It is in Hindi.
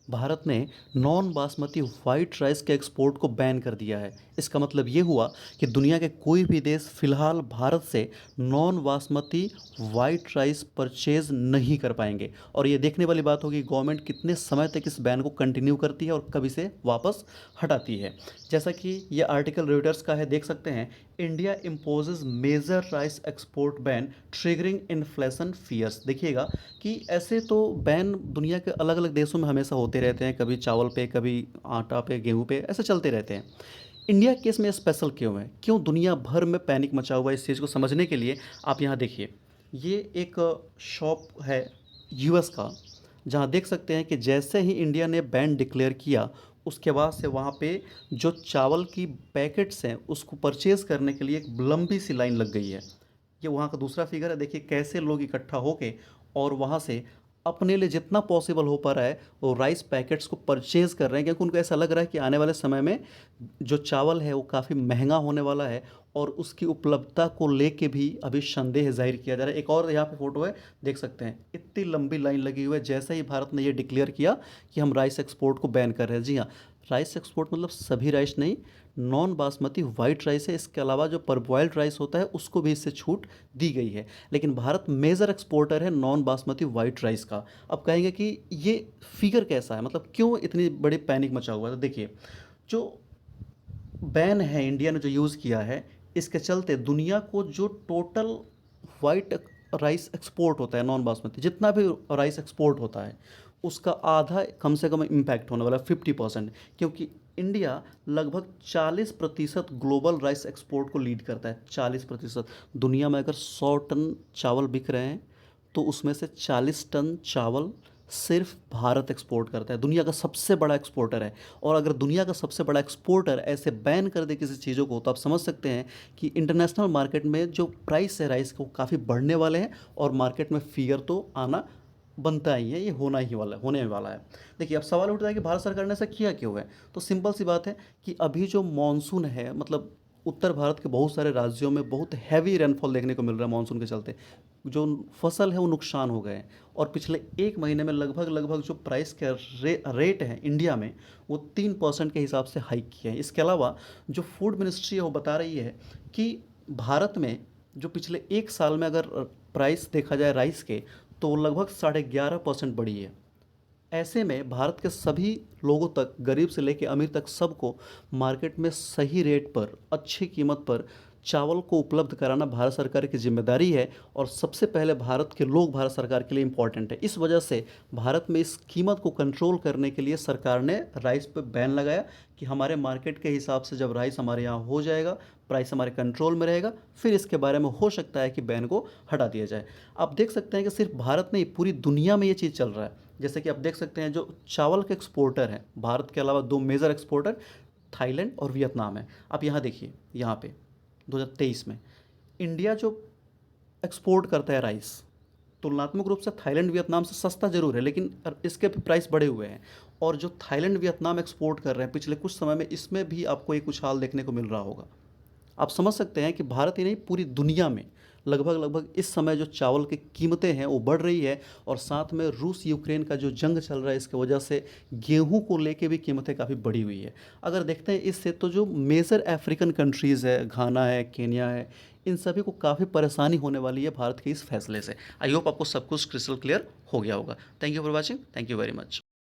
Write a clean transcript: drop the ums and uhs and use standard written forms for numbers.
भारत ने नॉन बासमती वाइट राइस के एक्सपोर्ट को बैन कर दिया है। इसका मतलब ये हुआ कि दुनिया के कोई भी देश फिलहाल भारत से non basmati white rice purchase नहीं कर पाएंगे। और ये देखने वाली बात होगी गवर्नमेंट कितने समय तक इस बैन को कंटिन्यू करती है और कब इसे वापस हटाती है। जैसा कि ये आर्टिकल रॉयटर्स का है, देख सकते हैं, India imposes major rice export ban triggering inflation fears. देखिएगा कि ऐसे तो बैन दुनिया के अलग अलग देशों में हमेशा होते रहते हैं, कभी चावल पे, कभी आटा पे, गेहूं पे, ऐसे चलते रहते हैं। इंडिया केस में स्पेशल क्यों है, क्यों दुनिया भर में पैनिक मचा हुआ है, इस चीज़ को समझने के लिए आप यहाँ देखिए। ये एक शॉप है यूएस का, जहाँ देख सकते हैं कि जैसे ही इंडिया ने बैन डिक्लेयर किया उसके बाद से वहाँ पे जो चावल की पैकेट्स हैं उसको परचेज़ करने के लिए एक लंबी सी लाइन लग गई है। ये वहाँ का दूसरा फिगर है, देखिए कैसे लोग इकट्ठा होके और वहाँ से अपने लिए जितना पॉसिबल हो पा रहा है वो राइस पैकेट्स को परचेज़ कर रहे हैं, क्योंकि उनको ऐसा लग रहा है कि आने वाले समय में जो चावल है वो काफ़ी महंगा होने वाला है और उसकी उपलब्धता को लेके भी अभी संदेह जाहिर किया जा रहा है। एक और यहाँ पे फोटो है, देख सकते हैं इतनी लंबी लाइन लगी हुई है जैसे ही भारत ने ये डिक्लेयर किया कि हम राइस एक्सपोर्ट को बैन कर रहे हैं। जी हाँ, राइस एक्सपोर्ट मतलब सभी राइस नहीं, नॉन बासमती वाइट राइस है, इसके अलावा जो परबॉइल्ड राइस होता है उसको भी इससे छूट दी गई है। लेकिन भारत मेजर एक्सपोर्टर है नॉन बासमती वाइट राइस का। अब कहेंगे कि ये फिगर कैसा है, मतलब क्यों इतनी बड़ी पैनिक मचा हुआ है। तो देखिए, जो बैन है इंडिया ने जो यूज़ किया है, इसके चलते दुनिया को जो टोटल वाइट राइस एक्सपोर्ट होता है, नॉन बासमती जितना भी राइस एक्सपोर्ट होता है उसका आधा कम से कम इम्पैक्ट होने वाला है, 50%। क्योंकि इंडिया लगभग 40% ग्लोबल राइस एक्सपोर्ट को लीड करता है। 40%। दुनिया में अगर 100 टन चावल बिक रहे हैं तो उसमें से 40 टन चावल सिर्फ भारत एक्सपोर्ट करता है, दुनिया का सबसे बड़ा एक्सपोर्टर है। और अगर दुनिया का सबसे बड़ा एक्सपोर्टर ऐसे बैन कर दे किसी चीज़ों को तो आप समझ सकते हैं कि इंटरनेशनल मार्केट में जो प्राइस है राइस को काफ़ी बढ़ने वाले हैं और मार्केट में फियर तो आना बनता ही है, ये होना ही वाला, होने वाला है। देखिए, अब सवाल उठता है कि भारत सरकार ने ऐसा किया क्यों है। तो सिंपल सी बात है कि अभी जो मानसून है, मतलब उत्तर भारत के बहुत सारे राज्यों में बहुत हैवी रेनफॉल देखने को मिल रहा है। मानसून के चलते जो फसल है वो नुकसान हो गए हैं। और पिछले एक महीने में लगभग लगभग जो प्राइस के रेट है इंडिया में वो 3% के हिसाब से हाइक किए हैं। इसके अलावा जो फूड मिनिस्ट्री है वो बता रही है कि भारत में जो पिछले एक साल में अगर प्राइस देखा जाए राइस के तो लगभग 11.5% बढ़ी है। ऐसे में भारत के सभी लोगों तक, गरीब से लेकर अमीर तक, सबको मार्केट में सही रेट पर, अच्छी कीमत पर चावल को उपलब्ध कराना भारत सरकार की जिम्मेदारी है। और सबसे पहले भारत के लोग भारत सरकार के लिए इम्पॉर्टेंट है। इस वजह से भारत में इस कीमत को कंट्रोल करने के लिए सरकार ने राइस पर बैन लगाया कि हमारे मार्केट के हिसाब से जब राइस हमारे यहाँ हो जाएगा, प्राइस हमारे कंट्रोल में रहेगा, फिर इसके बारे में हो सकता है कि बैन को हटा दिया जाए। आप देख सकते हैं कि सिर्फ भारत नहीं, पूरी दुनिया में ये चीज़ चल रहा है। जैसे कि आप देख सकते हैं जो चावल के एक्सपोर्टर हैं भारत के अलावा, दो मेजर एक्सपोर्टर थाईलैंड और वियतनाम है। आप यहाँ देखिए, यहाँ पे 2023 में इंडिया जो एक्सपोर्ट करता है राइस, तुलनात्मक रूप से थाईलैंड वियतनाम से सस्ता जरूर है लेकिन इसके भी प्राइस बढ़े हुए हैं। और जो थाईलैंड वियतनाम एक्सपोर्ट कर रहे हैं पिछले कुछ समय में, इसमें भी आपको एक उछाल देखने को मिल रहा होगा। आप समझ सकते हैं कि भारत ही नहीं, पूरी दुनिया में लगभग लगभग इस समय जो चावल की कीमतें हैं वो बढ़ रही है। और साथ में रूस यूक्रेन का जो जंग चल रहा है इसकी वजह से गेहूं को लेके भी कीमतें काफ़ी बढ़ी हुई है। अगर देखते हैं इससे तो जो मेजर अफ्रीकन कंट्रीज़ है, घाना है, केन्या है, इन सभी को काफ़ी परेशानी होने वाली है भारत के इस फैसले से। आई होप आपको सब कुछ क्रिस्टल क्लियर हो गया होगा। Thank you for watching, thank you very much.